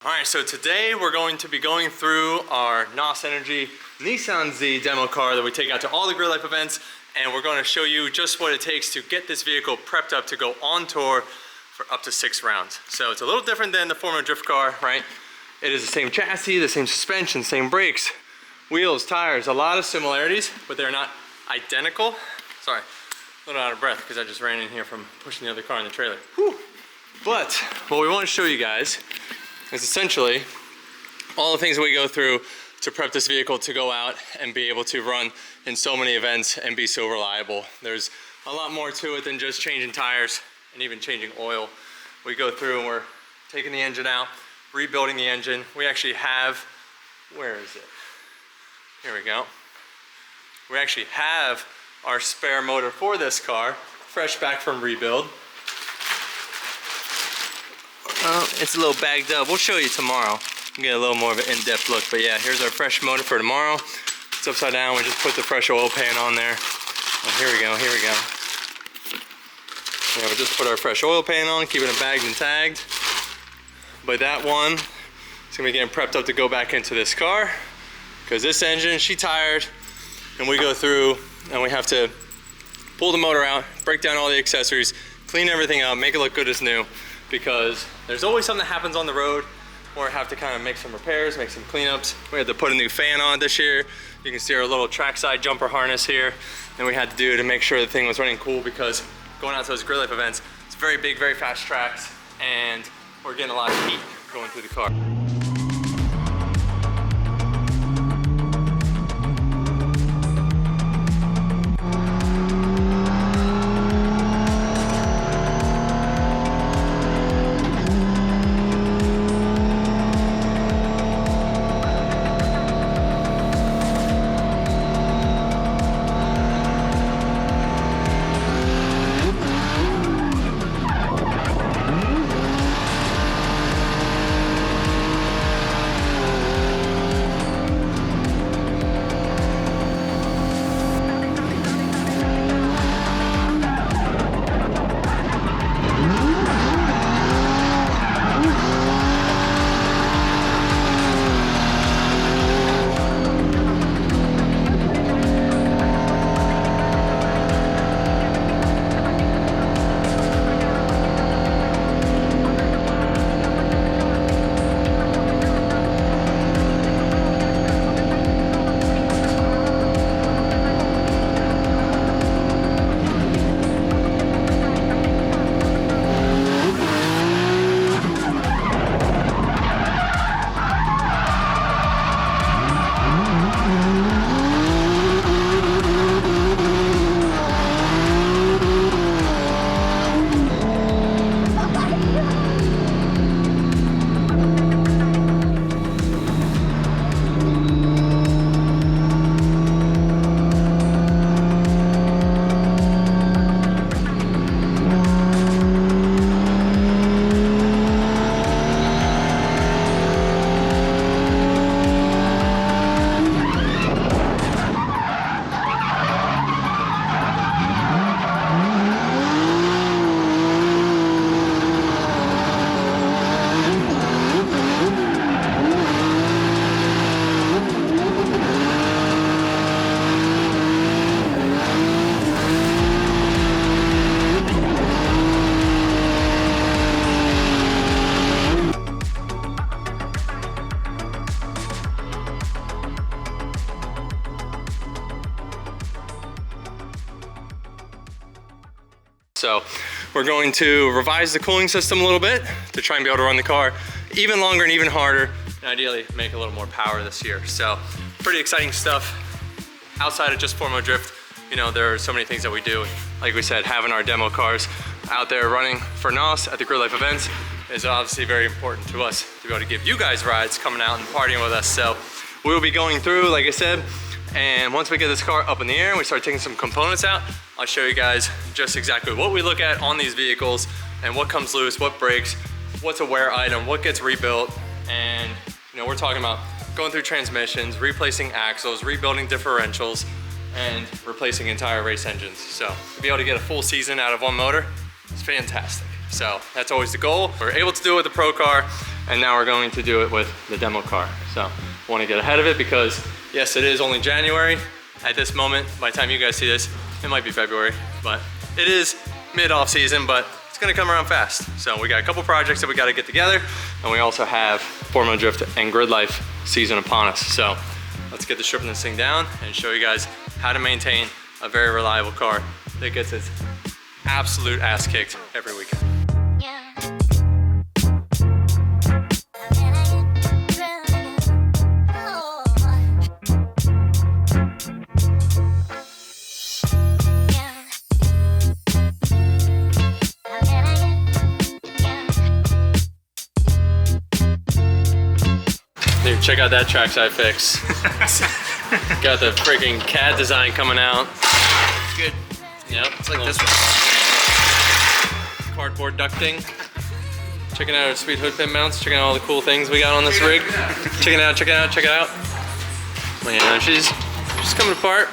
All right, so today we're going to be going through our NOS Energy Nissan Z demo car that we take out to all the GridLife events, and we're going to show you just what it takes to get this vehicle prepped up to go on tour for up to 6 rounds. So it's a little different than the former drift car, right? It is the same chassis, the same suspension, same brakes, wheels, tires, a lot of similarities, but they're not identical. Sorry, a little out of breath because I just ran in here from pushing the other car in the trailer. Whew. But what we want to show you guys is essentially all the things that we go through to prep this vehicle to go out and be able to run in so many events and be so reliable. There's a lot more to it than just changing tires and even changing oil. We go through and we're taking the engine out, rebuilding the engine. We actually have, where is it? Here we go. We actually have our spare motor for this car, fresh back from rebuild. It's a little bagged up. We'll show you tomorrow. We'll get a little more of an in-depth look. But yeah, here's our fresh motor for tomorrow. It's upside down. We just put the fresh oil pan on there. Oh, here we go, here we go. Yeah, we just put our fresh oil pan on, keeping it bagged and tagged. But that one is gonna be getting prepped up to go back into this car, because this engine, she tired, and we go through and we have to pull the motor out, break down all the accessories, clean everything up, make it look good as new, because there's always something that happens on the road or have to kind of make some repairs, make some cleanups. We had to put a new fan on this year. You can see our little trackside jumper harness here that we had to do to make sure the thing was running cool, because going out to those GridLife events, it's very big, very fast tracks, and we're getting a lot of heat going through the car. So we're going to revise the cooling system a little bit to try and be able to run the car even longer and even harder, and ideally make a little more power this year. So pretty exciting stuff. Outside of just four-wheel drift, you know, there are so many things that we do. Like we said, having our demo cars out there running for NOS at the GridLife events is obviously very important to us to be able to give you guys rides coming out and partying with us. So we will be going through, like I said, and once we get this car up in the air and we start taking some components out, I'll show you guys just exactly what we look at on these vehicles and what comes loose, what breaks, what's a wear item, what gets rebuilt. And you know, we're talking about going through transmissions, replacing axles, rebuilding differentials, and replacing entire race engines. So to be able to get a full season out of one motor is fantastic. So that's always the goal. We're able to do it with the Pro car, and now we're going to do it with the demo car. So I want to get ahead of it because yes, it is only January at this moment. By the time you guys see this, it might be February, but it is mid-off season, but it's gonna come around fast. So we got a couple projects that we gotta get together, and we also have Formula Drift and GridLife season upon us. So let's get to stripping this thing down and show you guys how to maintain a very reliable car that gets its absolute ass kicked every weekend. Dude, check out that trackside fix. Got the freaking CAD design coming out. Good. Yep. It's like this one. Cardboard ducting. Checking out our sweet hood pin mounts. Checking out all the cool things we got on this rig. Check it out, check it out, check it out. Man, she's coming apart.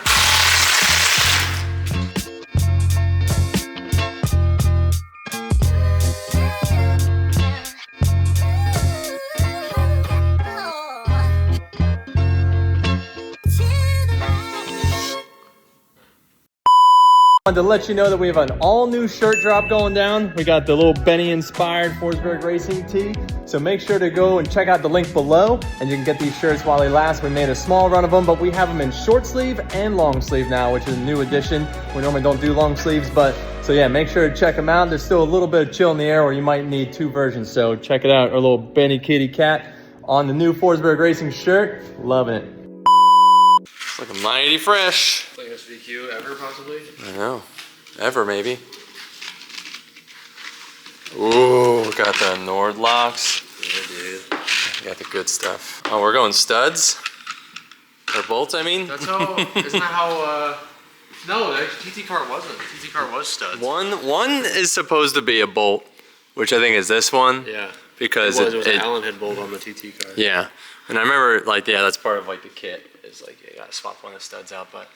To let you know that we have an all new shirt drop going down. We got the little Benny inspired Forsberg Racing tee. So make sure to go and check out the link below and you can get these shirts while they last. We made a small run of them, but we have them in short sleeve and long sleeve now, which is a new addition. We normally don't do long sleeves, but so yeah, make sure to check them out. There's still a little bit of chill in the air or you might need two versions. So check it out, our little Benny kitty cat on the new Forsberg Racing shirt. Loving it. It's looking mighty fresh. Cleanest VQ ever, possibly? I know. Ever, maybe. Ooh, got the Nord locks. Yeah, dude. Got the good stuff. Oh, we're going studs? Or bolts, I mean? That's how, isn't that how, no, the TT car wasn't. TT car was studs. One is supposed to be a bolt, which I think is this one. Yeah. Because it was an Allen head bolt on the TT car. Yeah. And I remember, like, yeah, that's part of, like, the kit. Is like, you gotta swap one of the studs out, but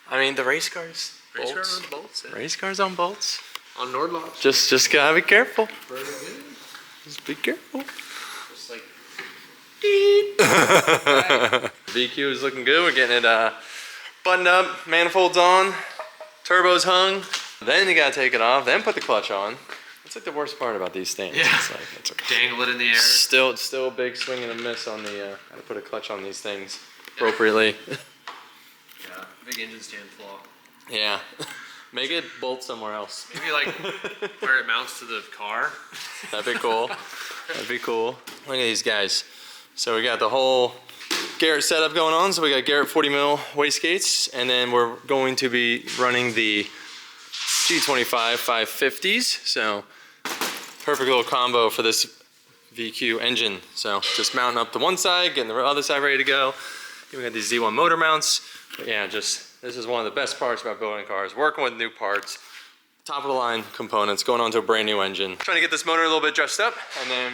I mean, the race cars. Race cars on bolts. Yeah. Race cars on bolts. On Nord locks. Just gotta be careful. Very good. Just be careful. Just like. VQ is looking good. We're getting it buttoned up, manifolds on, turbos hung. Then you gotta take it off. Then put the clutch on. That's like the worst part about these things. Yeah. It's like it's okay. Dangle it in the air. Still a big swing and a miss on the. Gotta put a clutch on these things appropriately. Yeah. Big engine stand flaw. Yeah. Make it bolt somewhere else. Maybe like where it mounts to the car. That'd be cool. That'd be cool. Look at these guys. So we got the whole Garrett setup going on. So we got Garrett 40 mil wastegates, and then we're going to be running the G25 550s. So perfect little combo for this VQ engine. So just mounting up to one side, getting the other side ready to go. We got these Z1 motor mounts. But yeah, this is one of the best parts about building cars, working with new parts, top of the line components, going onto a brand new engine. Trying to get this motor a little bit dressed up and then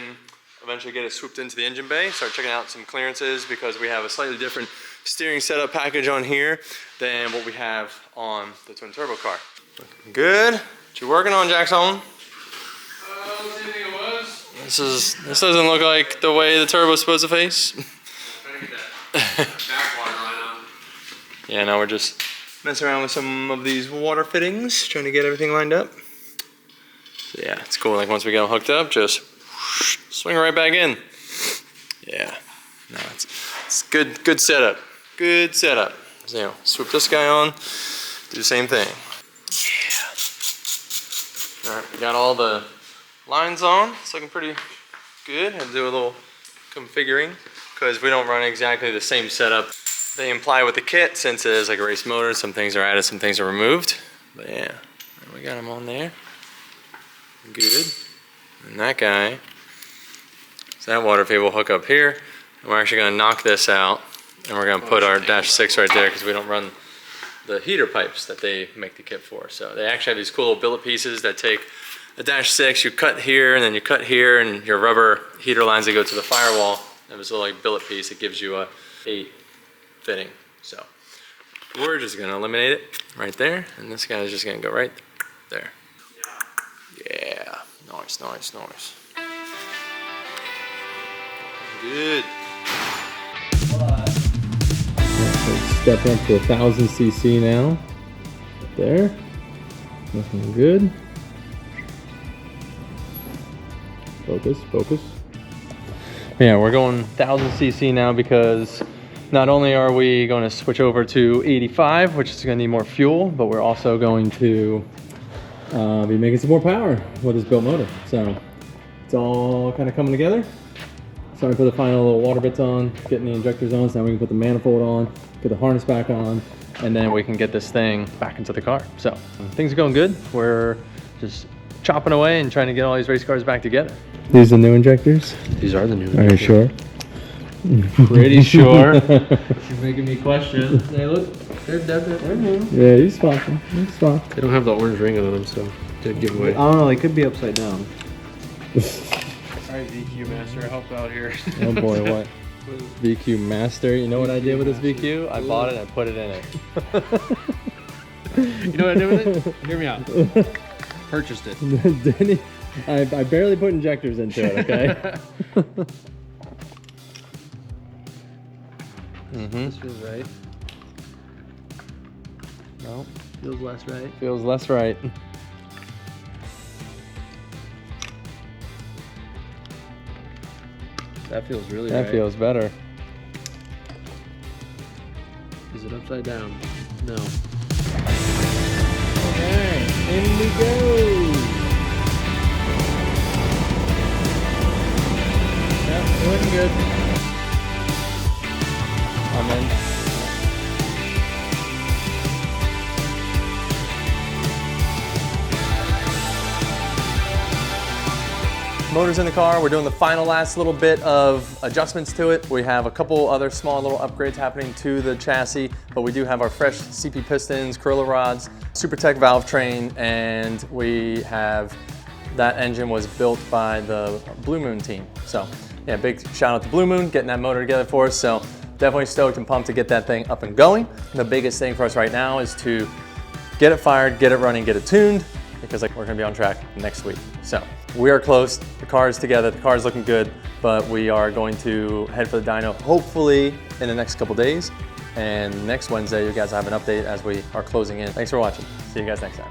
eventually get it swooped into the engine bay, start checking out some clearances because we have a slightly different steering setup package on here than what we have on the twin turbo car. Looking good. What you working on, Jackson? Same thing it was. This doesn't look like the way the turbo's supposed to face. Trying to get that backwater line on. Yeah, now we're just messing around with some of these water fittings, trying to get everything lined up. So yeah, it's cool. Like once we get them hooked up, just swing right back in. Yeah, no, it's good setup. Good setup. So, you know, swoop this guy on, do the same thing. Yeah. All right, we got all the lines on. It's looking pretty good. Had to do a little configuring because we don't run exactly the same setup they imply with the kit, since it is like a race motor. Some things are added, some things are removed. But yeah, we got them on there. Good. And that guy, so that water feed will hook up here. And we're actually gonna knock this out and we're gonna put our dash 6 right there because we don't run the heater pipes that they make the kit for. So they actually have these cool little billet pieces that take a dash 6, you cut here and then you cut here, and your rubber heater lines that go to the firewall. Have this little like billet piece that gives you a 8 fitting. So we're just gonna eliminate it right there, and this guy is just gonna go right there. Yeah, nice, nice, nice. Good. Step up to 1,000 cc now. There. Looking good. Focus, focus. Yeah, we're going 1,000 cc now because not only are we going to switch over to 85, which is going to need more fuel, but we're also going to be making some more power with this built motor. So it's all kind of coming together. Starting to put the final little water bits on, getting the injectors on, so now we can put the manifold on, get the harness back on, and then we can get this thing back into the car. So things are going good. We're just chopping away and trying to get all these race cars back together. These are the new injectors? These are the new. Are you sure? Pretty sure. You're making me question. They look, they're definitely. Yeah, he's swapping. He's swapping. They don't have the orange ring on them, so dead giveaway. I don't know, they could be upside down. Alright, VQ Master, help out here. Oh boy, what? VQ Master. You know what I did with this VQ? I bought it and I put it in it. You know what I did with it? Hear me out. Purchased it. Didn't he? I barely put injectors into it, okay? This feels right. No, Feels less right. feels less right. That feels really That right. feels better. Is it upside down? No. Alright, in we go. Yep, looking good. I'm in. Motor's in the car. We're doing the final last little bit of adjustments to it. We have a couple other small little upgrades happening to the chassis, but we do have our fresh CP pistons, Corilla rods, SuperTech valve train, and we have that engine was built by the Blue Moon team. So yeah, big shout out to Blue Moon getting that motor together for us. So definitely stoked and pumped to get that thing up and going. The biggest thing for us right now is to get it fired, get it running, get it tuned, because like we're gonna be on track next week. So we are close, the car is together, the car is looking good, but we are going to head for the dyno hopefully in the next couple days. And next Wednesday, you guys have an update as we are closing in. Thanks for watching. See you guys next time.